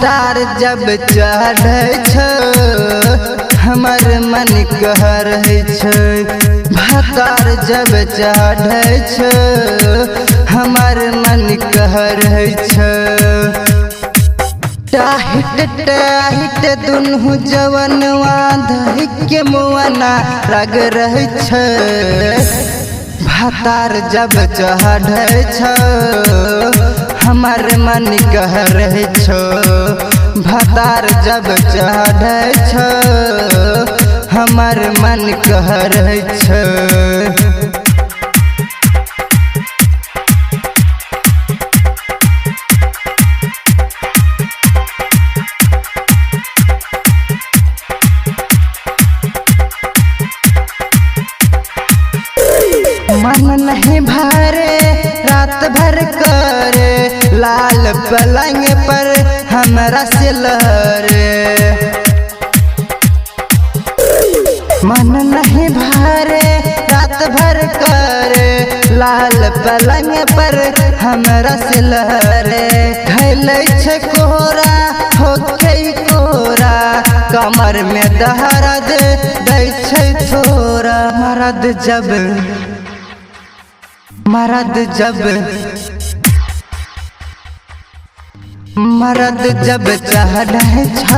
भातार जब चढ़ै छ हमर मन कह रहै छ। भातार जब चढ़ै छ हमर मन कह रहै छ। टाहिट टाहिट दुनू जवनवा धइ के मुआना रग रहै छ। भातार जब चढ़ै छ हमर मन कह रहै छ। भातार जब चढ़ै छ हमर मन कह रहै छ। मन नहीं भरे रात भर करे लाल पलंग पर हमरा से लहरे। मन नहीं भरे रात भर करे लाल पलंग पर हमरा से लहरे। धैलै छ कोरा होके कोरा कमर में दर्द दै छै थोड़ा। मरद जब चढ़ै छ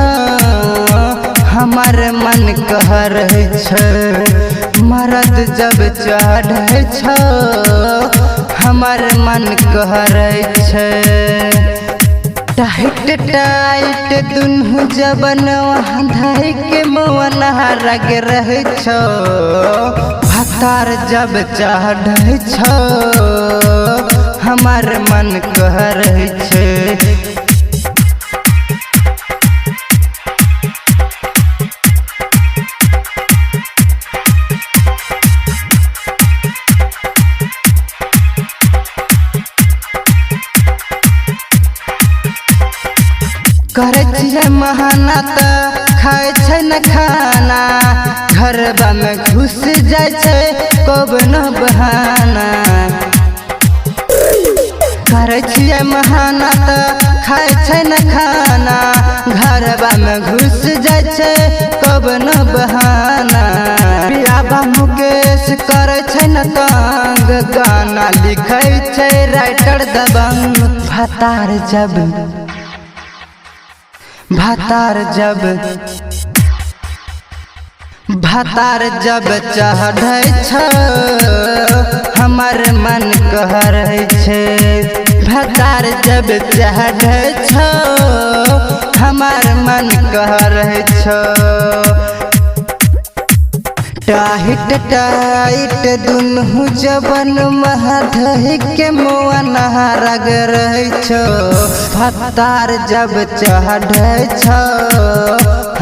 हमर मन कह रहै छ। मरद जब चढ़ै छ हमर मन कह रहै छ। टाइट टाइट दुनू जवनवा धइ के मुआना रग रहै छ। भातार जब चढ़ै छ हमर मन कह रहै छ। करै छियै महाना त खाय छै न खाना घरबा में घुस जाय छै कोनो बहाना। करै छियै महाना त खाय छै न खाना घरबा में घुस जाय छै कोनो बहाना। पियाबा मुकेश करै छै न तंग गाना लिखै छै राइटर दबंग। भातार जब चढ़ै छ हमर मन कह रहै छ। भातार जब चढ़ै छ हमर मन कह रहै छ। टाहिट टाइट दुनू जवनवा धइ के मुआना रग रहै छ। भातार जब चढ़ै छ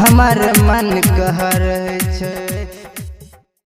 हमर मन कह रहै छ।